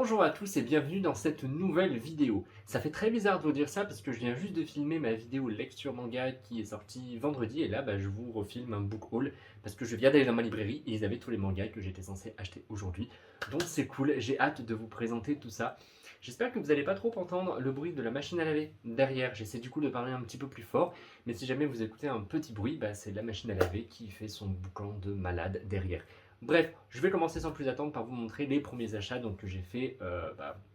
Bonjour à tous et bienvenue dans cette nouvelle vidéo. Ça fait très bizarre de vous dire ça parce que je viens juste de filmer ma vidéo lecture manga qui est sortie vendredi et là je vous refilme un book haul parce que je viens d'aller dans ma librairie et ils avaient tous les mangas que j'étais censé acheter aujourd'hui. Donc c'est cool, j'ai hâte de vous présenter tout ça. J'espère que vous n'allez pas trop entendre le bruit de la machine à laver derrière. J'essaie du coup de parler un petit peu plus fort, mais si jamais vous écoutez un petit bruit, c'est la machine à laver qui fait son boucan de malade derrière. Bref, je vais commencer sans plus attendre par vous montrer les premiers achats que j'ai fait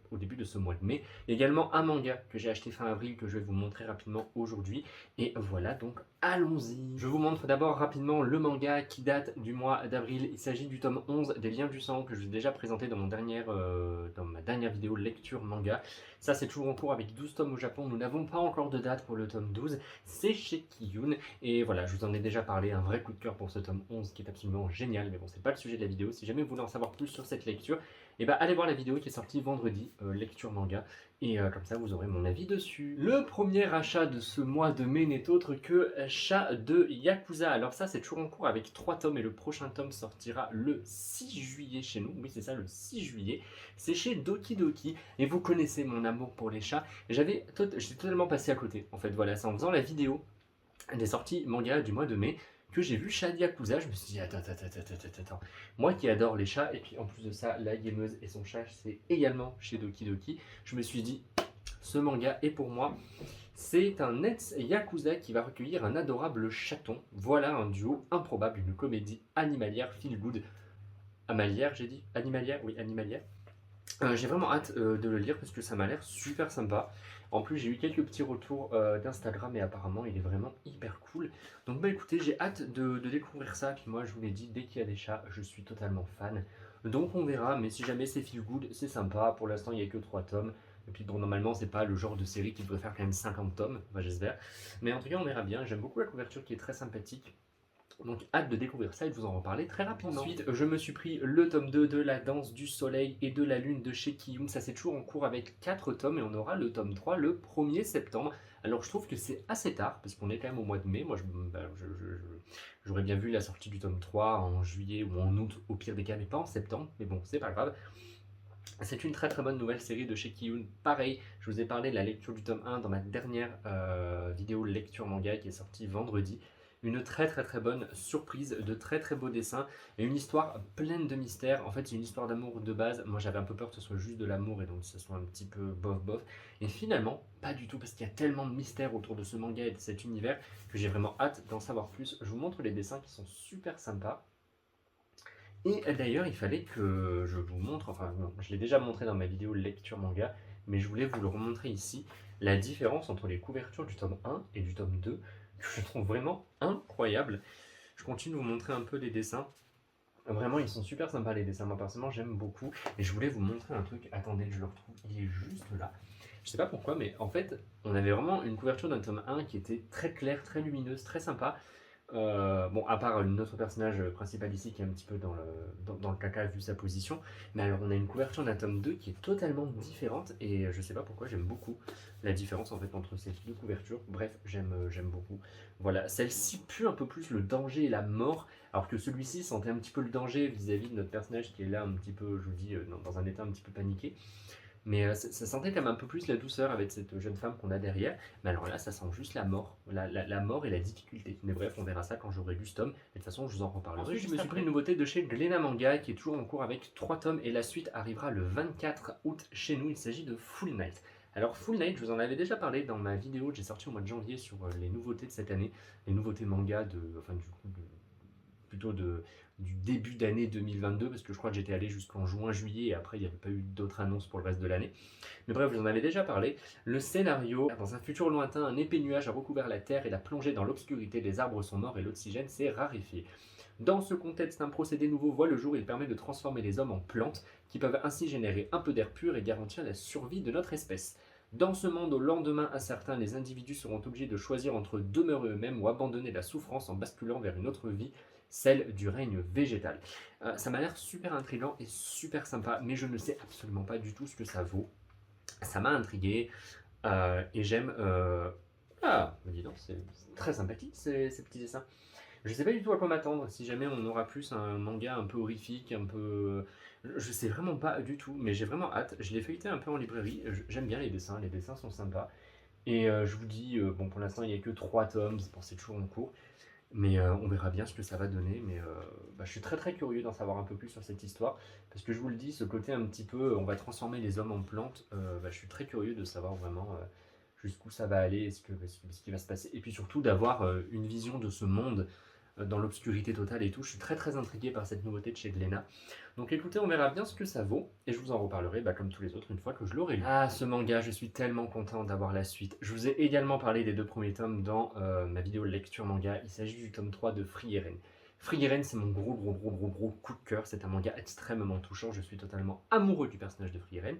au début de ce mois de mai. Il y a également un manga que j'ai acheté fin avril que je vais vous montrer rapidement aujourd'hui. Et voilà, donc allons-y. Je vous montre d'abord rapidement le manga qui date du mois d'avril. Il s'agit du tome 11 des Liens du Sang que je vous ai déjà présenté dans ma dernière vidéo lecture manga. Ça, c'est toujours en cours avec 12 tomes au Japon. Nous n'avons pas encore de date pour le tome 12. C'est chez Kiyun. Et voilà, je vous en ai déjà parlé. Un vrai coup de cœur pour ce tome 11 qui est absolument génial. Mais bon, c'est pas le sujet de la vidéo. Si jamais vous voulez en savoir plus sur cette lecture, allez voir la vidéo qui est sortie vendredi, lecture manga. Et comme ça, vous aurez mon avis dessus. Le premier achat de ce mois de mai n'est autre que Chat de Yakuza. Alors ça, c'est toujours en cours avec 3 tomes. Et le prochain tome sortira le 6 juillet chez nous. Oui, c'est ça, le 6 juillet. C'est chez Doki Doki. Et vous connaissez mon amour pour les chats. J'étais totalement passé à côté. En fait, voilà, c'est en faisant la vidéo des sorties manga du mois de mai que j'ai vu Chat de Yakuza. Je me suis dit, attends. Moi qui adore les chats, et puis en plus de ça, la gameuse et son chat, c'est également chez Doki Doki. Je me suis dit, ce manga est pour moi. C'est un ex-Yakuza qui va recueillir un adorable chaton. Voilà un duo improbable, une comédie animalière feel good. Animalière, j'ai dit animalière. Oui, animalière. J'ai vraiment hâte de le lire parce que ça m'a l'air super sympa. En plus, j'ai eu quelques petits retours d'Instagram et apparemment, il est vraiment hyper cool. Donc, écoutez, j'ai hâte de découvrir ça. Puis moi, je vous l'ai dit, dès qu'il y a des chats, je suis totalement fan. Donc, on verra. Mais si jamais c'est feel good, c'est sympa. Pour l'instant, il n'y a que 3 tomes. Et puis, bon, normalement, c'est pas le genre de série qui devrait faire quand même 50 tomes. Enfin, j'espère. Mais en tout cas, on verra bien. J'aime beaucoup la couverture qui est très sympathique. Donc hâte de découvrir ça et de vous en reparler très rapidement. Ensuite, je me suis pris le tome 2 de La Danse du Soleil et de la Lune de chez Kiyun. Ça c'est toujours en cours avec 4 tomes et on aura le tome 3 le 1er septembre. Alors je trouve que c'est assez tard parce qu'on est quand même au mois de mai. Moi j'aurais bien vu la sortie du tome 3 en juillet ou en août au pire des cas, mais pas en septembre. Mais bon, c'est pas grave. C'est une très très bonne nouvelle série de chez Kiyun. Pareil, je vous ai parlé de la lecture du tome 1 dans ma dernière vidéo lecture manga qui est sortie vendredi. Une très très très bonne surprise, de très très beaux dessins et une histoire pleine de mystères. En fait, c'est une histoire d'amour de base. Moi, j'avais un peu peur que ce soit juste de l'amour et donc que ce soit un petit peu bof bof. Et finalement, pas du tout parce qu'il y a tellement de mystères autour de ce manga et de cet univers que j'ai vraiment hâte d'en savoir plus. Je vous montre les dessins qui sont super sympas. Et d'ailleurs, il fallait que je vous montre, enfin, non, je l'ai déjà montré dans ma vidéo lecture manga, mais je voulais vous le remontrer ici, la différence entre les couvertures du tome 1 et du tome 2, que je trouve vraiment incroyable. Je continue de vous montrer un peu les dessins. Vraiment, ils sont super sympas les dessins. Moi, personnellement, j'aime beaucoup. Et je voulais vous montrer un truc. Attendez, je le retrouve. Il est juste là. Je sais pas pourquoi, mais en fait, on avait vraiment une couverture d'un tome 1 qui était très claire, très lumineuse, très sympa. Bon, à part notre personnage principal ici qui est un petit peu dans le caca vu sa position, mais alors on a une couverture d'un tome 2 qui est totalement différente et je sais pas pourquoi j'aime beaucoup la différence en fait entre ces deux couvertures. Bref, j'aime beaucoup. Voilà, celle-ci pue un peu plus le danger et la mort, alors que celui-ci sentait un petit peu le danger vis-à-vis de notre personnage qui est là un petit peu, je vous dis, dans un état un petit peu paniqué. Mais ça sentait quand même un peu plus la douceur avec cette jeune femme qu'on a derrière. Mais alors là, ça sent juste la mort. La mort et la difficulté. Mais bref, on verra ça quand j'aurai lu ce tome. Et de toute façon, je vous en reparlerai. Ensuite, je me suis pris une nouveauté de chez Glénat Manga qui est toujours en cours avec 3 tomes. Et la suite arrivera le 24 août chez nous. Il s'agit de Full Night. Alors Full Night, je vous en avais déjà parlé dans ma vidéo que j'ai sortie au mois de janvier sur les nouveautés de cette année. Les nouveautés manga plutôt du début d'année 2022 parce que je crois que j'étais allé jusqu'en juin-juillet et après il n'y avait pas eu d'autres annonces pour le reste de l'année. Mais bref, je vous en avais déjà parlé. Le scénario, dans un futur lointain, un épais nuage a recouvert la Terre et l'a plongée dans l'obscurité, les arbres sont morts et l'oxygène s'est raréfié. Dans ce contexte, un procédé nouveau voit le jour, il permet de transformer les hommes en plantes qui peuvent ainsi générer un peu d'air pur et garantir la survie de notre espèce. Dans ce monde au lendemain incertain, les individus seront obligés de choisir entre demeurer eux-mêmes ou abandonner la souffrance en basculant vers une autre vie, celle du règne végétal. Ça m'a l'air super intriguant et super sympa, mais je ne sais absolument pas du tout ce que ça vaut. Ça m'a intrigué et j'aime... Ah, dis donc, c'est très sympathique ces petits dessins. Je sais pas du tout à quoi m'attendre, si jamais on aura plus un manga un peu horrifique, un peu Je sais vraiment pas du tout, mais j'ai vraiment hâte. Je l'ai feuilleté un peu en librairie. J'aime bien les dessins sont sympas. Et je vous dis, bon, pour l'instant, il n'y a que 3 tomes, bon, c'est toujours en cours. Mais on verra bien ce que ça va donner. Mais bah, je suis très très curieux d'en savoir un peu plus sur cette histoire. Parce que je vous le dis, ce côté un petit peu, on va transformer les hommes en plantes, bah, je suis très curieux de savoir vraiment jusqu'où ça va aller, ce qui va se passer. Et puis surtout d'avoir une vision de ce monde dans l'obscurité totale et tout. Je suis très très intrigué par cette nouveauté de chez Glénat. Donc écoutez, on verra bien ce que ça vaut, et je vous en reparlerai bah, comme tous les autres une fois que je l'aurai lu. Ah, ce manga, je suis tellement content d'avoir la suite. Je vous ai également parlé des 2 premiers tomes dans ma vidéo lecture manga. Il s'agit du tome 3 de Free Eren. Free Eren, c'est mon gros coup de cœur. C'est un manga extrêmement touchant. Je suis totalement amoureux du personnage de Free Eren.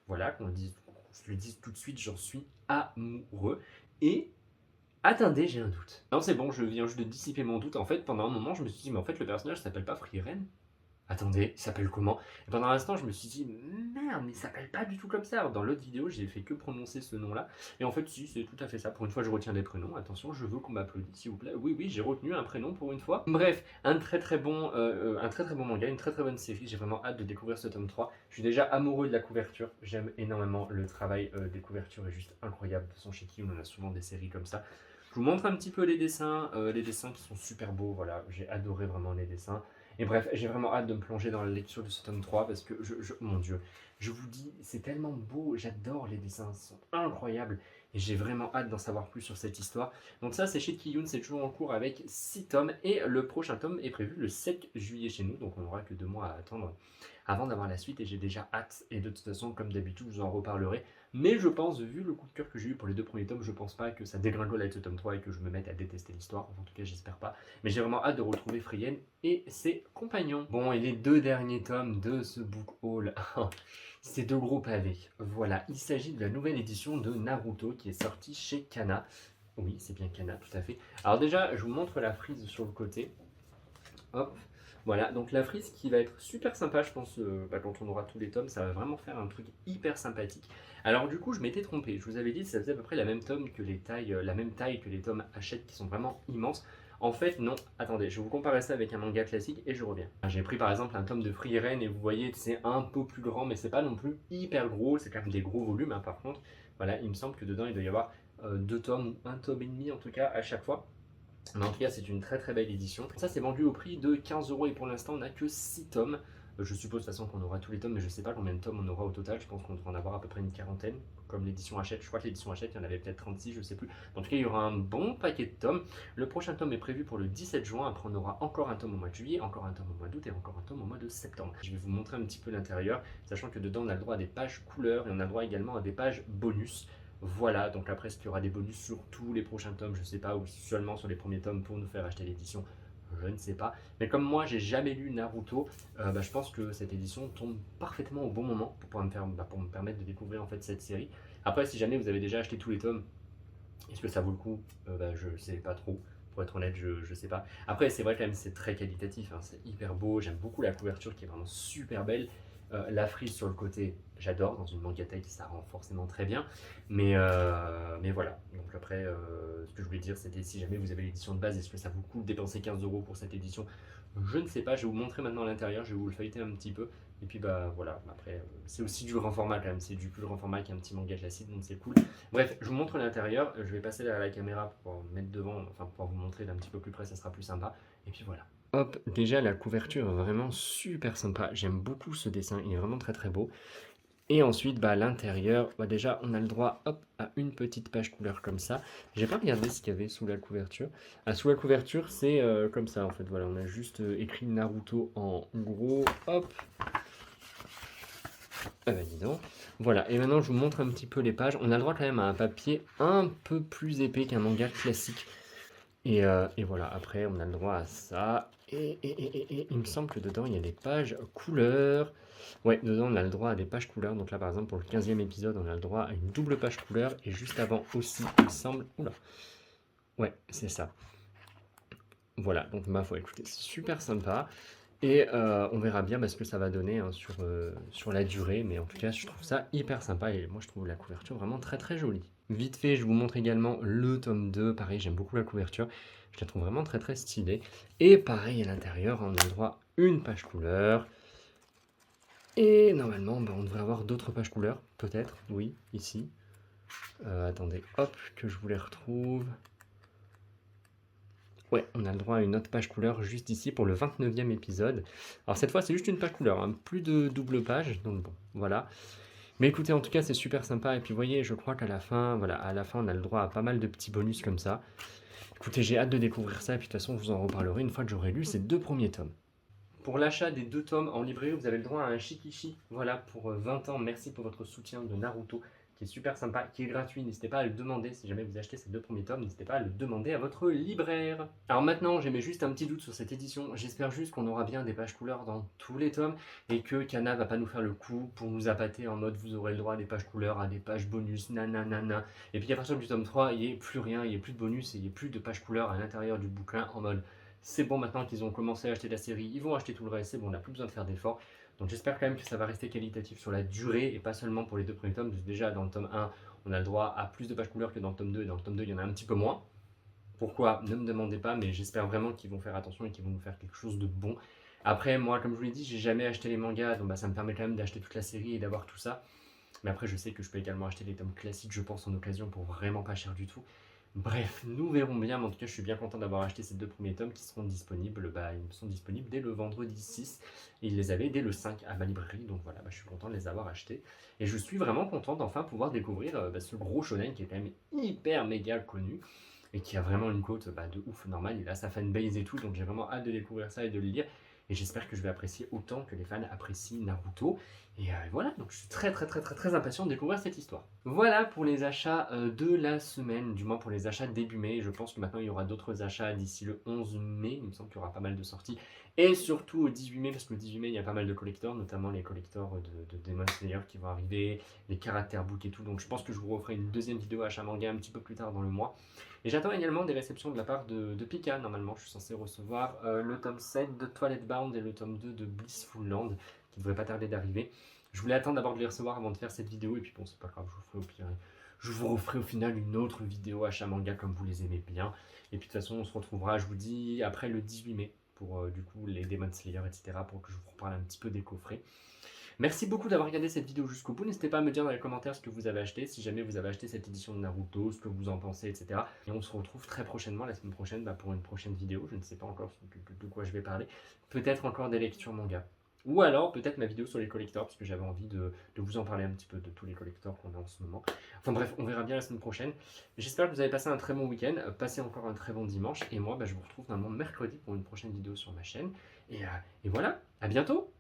Voilà, qu'on le dise, je le dise tout de suite, j'en suis amoureux. Et attendez, j'ai un doute. Non, c'est bon, je viens juste de dissiper mon doute. En fait, pendant un moment, je me suis dit, mais en fait, le personnage s'appelle pas Free Eren. Attendez, il s'appelle comment? Et pendant l'instant, je me suis dit, merde, mais il s'appelle pas du tout comme ça. Alors, dans l'autre vidéo, j'ai fait que prononcer ce nom-là. Et en fait, si, c'est tout à fait ça. Pour une fois, je retiens des prénoms. Attention, je veux qu'on m'applaudisse, s'il vous plaît. Oui, oui, j'ai retenu un prénom pour une fois. Bref, un très très bon manga, une très très bonne série. J'ai vraiment hâte de découvrir ce tome 3. Je suis déjà amoureux de la couverture. J'aime énormément le travail des couvertures, est juste incroyable. De toute façon, chez qui on en a souvent des séries comme ça. Je vous montre un petit peu les dessins qui sont super beaux. Voilà, j'ai adoré vraiment les dessins. Et bref, j'ai vraiment hâte de me plonger dans la lecture de ce tome 3 parce que, mon Dieu, je vous dis, c'est tellement beau, j'adore les dessins, ils sont incroyables et j'ai vraiment hâte d'en savoir plus sur cette histoire. Donc ça, c'est chez Kiyun, c'est toujours en cours avec 6 tomes et le prochain tome est prévu le 7 juillet chez nous, donc on n'aura que 2 mois à attendre avant d'avoir la suite et j'ai déjà hâte et de toute façon, comme d'habitude, je vous en reparlerai. Mais je pense, vu le coup de cœur que j'ai eu pour les 2 premiers tomes, je pense pas que ça dégringole avec ce tome 3 et que je me mette à détester l'histoire, en tout cas j'espère pas. Mais j'ai vraiment hâte de retrouver Frien et ses compagnons. Bon, et les 2 derniers tomes de ce book haul, c'est 2 gros pavés. Voilà, il s'agit de la nouvelle édition de Naruto qui est sortie chez Kana. Oui, c'est bien Kana, tout à fait. Alors déjà, je vous montre la frise sur le côté. Hop, voilà, donc la frise qui va être super sympa, je pense, quand on aura tous les tomes, ça va vraiment faire un truc hyper sympathique. Alors du coup, je m'étais trompé, je vous avais dit que ça faisait à peu près la même taille que les tomes Hachette qui sont vraiment immenses. En fait, non, attendez, je vais vous comparer ça avec un manga classique et je reviens. J'ai pris par exemple un tome de Free Eren et vous voyez, c'est un peu plus grand, mais c'est pas non plus hyper gros, c'est quand même des gros volumes, hein, par contre. Voilà, il me semble que dedans, il doit y avoir 2 tomes ou un tome et demi en tout cas à chaque fois. Mais en tout cas, c'est une très très belle édition. Ça, c'est vendu au prix de 15 € et pour l'instant, on n'a que 6 tomes. Je suppose de toute façon qu'on aura tous les tomes, mais je ne sais pas combien de tomes on aura au total. Je pense qu'on devrait en avoir à peu près une quarantaine, comme l'édition Hachette. Je crois que l'édition Hachette, il y en avait peut-être 36, je ne sais plus. En tout cas, il y aura un bon paquet de tomes. Le prochain tome est prévu pour le 17 juin. Après, on aura encore un tome au mois de juillet, encore un tome au mois d'août et encore un tome au mois de septembre. Je vais vous montrer un petit peu l'intérieur, sachant que dedans, on a le droit à des pages couleurs et on a le droit également à des pages bonus. Voilà, donc après, est-ce qu'il y aura des bonus sur tous les prochains tomes, je ne sais pas, ou seulement sur les premiers tomes pour nous faire acheter l'édition, je ne sais pas. Mais comme moi, j'ai jamais lu Naruto, je pense que cette édition tombe parfaitement au bon moment pour me permettre de découvrir en fait cette série. Après, si jamais vous avez déjà acheté tous les tomes, est-ce que ça vaut le coup? Je ne sais pas trop. Pour être honnête, je sais pas. Après, c'est vrai quand même, c'est très qualitatif, hein, c'est hyper beau. J'aime beaucoup la couverture qui est vraiment super belle. La frise sur le côté, j'adore. Dans une mangatech, ça rend forcément très bien. Mais voilà. Donc après, ce que je voulais dire, c'était si jamais vous avez l'édition de base, est-ce que ça vaut le coup de dépenser 15 € pour cette édition? Je ne sais pas. Je vais vous montrer maintenant l'intérieur. Je vais vous le feuilleter un petit peu. Et puis bah voilà. Après, c'est aussi du grand format quand même. C'est du plus grand format qu'un petit manga classique, donc c'est cool. Bref, je vous montre l'intérieur. Je vais passer derrière la caméra pour pouvoir me mettre devant, enfin pour pouvoir vous montrer d'un petit peu plus près, ça sera plus sympa. Et puis voilà. Hop, déjà la couverture est vraiment super sympa. J'aime beaucoup ce dessin, il est vraiment très très beau. Et ensuite, à l'intérieur, déjà on a le droit hop, à une petite page couleur comme ça. J'ai pas regardé ce qu'il y avait sous la couverture. Ah, sous la couverture, c'est comme ça en fait. Voilà, on a juste écrit Naruto en gros. Hop. Ah bah dis donc. Voilà, et maintenant je vous montre un petit peu les pages. On a le droit quand même à un papier un peu plus épais qu'un manga classique. Et voilà, après on a le droit à ça. Et il me semble que dedans il y a des pages couleurs. Ouais, dedans on a le droit à des pages couleurs. Donc là par exemple pour le 15e épisode on a le droit à une double page couleur. Et juste avant aussi il me semble... Oula. Ouais, c'est ça. Voilà, donc ma foi, écoutez, c'est super sympa. Et on verra bien ce que ça va donner hein, sur la durée. Mais en tout cas, je trouve ça hyper sympa. Et moi, je trouve la couverture vraiment très très jolie. Vite fait, je vous montre également le tome 2. Pareil, j'aime beaucoup la couverture. Je la trouve vraiment très très stylée. Et pareil, à l'intérieur, on a le droit à une page couleur. Et normalement, on devrait avoir d'autres pages couleurs, peut-être, oui, ici. Attendez, hop, que je vous les retrouve. Ouais, on a le droit à une autre page couleur juste ici pour le 29e épisode. Alors cette fois, c'est juste une page couleur, hein, plus de double page, donc bon, voilà. Mais écoutez, en tout cas, c'est super sympa. Et puis, vous voyez, je crois qu'à la fin, voilà, à la fin, on a le droit à pas mal de petits bonus comme ça. Écoutez, j'ai hâte de découvrir ça. Et puis, de toute façon, je vous en reparlerai une fois que j'aurai lu ces 2 premiers tomes. Pour l'achat des 2 tomes en librairie, vous avez le droit à un Shikishi. Voilà, pour 20 ans. Merci pour votre soutien de Naruto, qui est super sympa, qui est gratuit. N'hésitez pas à le demander. Si jamais vous achetez ces 2 premiers tomes, n'hésitez pas à le demander à votre libraire. Alors maintenant, j'émets juste un petit doute sur cette édition. J'espère juste qu'on aura bien des pages couleurs dans tous les tomes et que Kana va pas nous faire le coup pour nous appâter en mode vous aurez le droit à des pages couleurs, à des pages bonus, nanana. Et puis à partir du tome 3, il n'y ait plus rien, il n'y ait plus de bonus et il n'y ait plus de pages couleurs à l'intérieur du bouquin en mode c'est bon, maintenant qu'ils ont commencé à acheter la série, ils vont acheter tout le reste, c'est bon, on n'a plus besoin de faire d'efforts. Donc j'espère quand même que ça va rester qualitatif sur la durée et pas seulement pour les 2 premiers tomes. Déjà dans le tome 1, on a le droit à plus de pages couleurs que dans le tome 2, et dans le tome 2, il y en a un petit peu moins. Pourquoi? Ne me demandez pas, mais j'espère vraiment qu'ils vont faire attention et qu'ils vont nous faire quelque chose de bon. Après, moi, comme je vous l'ai dit, j'ai jamais acheté les mangas, donc ça me permet quand même d'acheter toute la série et d'avoir tout ça. Mais après, je sais que je peux également acheter les tomes classiques, je pense, en occasion pour vraiment pas cher du tout. Bref, nous verrons bien, mais en tout cas, je suis bien content d'avoir acheté ces 2 premiers tomes qui seront disponibles. Ils sont disponibles dès le vendredi 6 et ils les avaient dès le 5 à ma librairie, donc voilà, je suis content de les avoir achetés. Et je suis vraiment content d'enfin pouvoir découvrir ce gros shonen qui est quand même hyper méga connu et qui a vraiment une cote de ouf normal. Il a sa fanbase et tout, donc j'ai vraiment hâte de découvrir ça et de le lire. Et j'espère que je vais apprécier autant que les fans apprécient Naruto. Et voilà, donc je suis très impatient de découvrir cette histoire. Voilà pour les achats de la semaine, du moins pour les achats début mai. Je pense que maintenant il y aura d'autres achats d'ici le 11 mai. Il me semble qu'il y aura pas mal de sorties. Et surtout au 18 mai, parce que le 18 mai il y a pas mal de collectors, notamment les collectors de Demon Slayer qui vont arriver, les caractères book et tout. Donc je pense que je vous referai une deuxième vidéo achat manga un petit peu plus tard dans le mois. Et j'attends également des réceptions de la part de Pika. Normalement, je suis censé recevoir le tome 7 de Twilight Bound et le tome 2 de Blissful Land, qui ne devrait pas tarder d'arriver. Je voulais attendre d'abord de les recevoir avant de faire cette vidéo, et puis bon, c'est pas grave, je vous referai au final une autre vidéo achat manga comme vous les aimez bien. Et puis de toute façon, on se retrouvera, je vous dis, après le 18 mai, pour du coup les Demon Slayer, etc., pour que je vous reparle un petit peu des coffrets. Merci beaucoup d'avoir regardé cette vidéo jusqu'au bout. N'hésitez pas à me dire dans les commentaires ce que vous avez acheté, si jamais vous avez acheté cette édition de Naruto, ce que vous en pensez, etc. Et on se retrouve très prochainement, la semaine prochaine, pour une prochaine vidéo. Je ne sais pas encore de quoi je vais parler. Peut-être encore des lectures manga. Ou alors peut-être ma vidéo sur les collecteurs, parce que j'avais envie de vous en parler un petit peu de tous les collecteurs qu'on a en ce moment. Enfin bref, on verra bien la semaine prochaine. J'espère que vous avez passé un très bon week-end, passez encore un très bon dimanche, et moi je vous retrouve normalement mercredi pour une prochaine vidéo sur ma chaîne. Et voilà, à bientôt!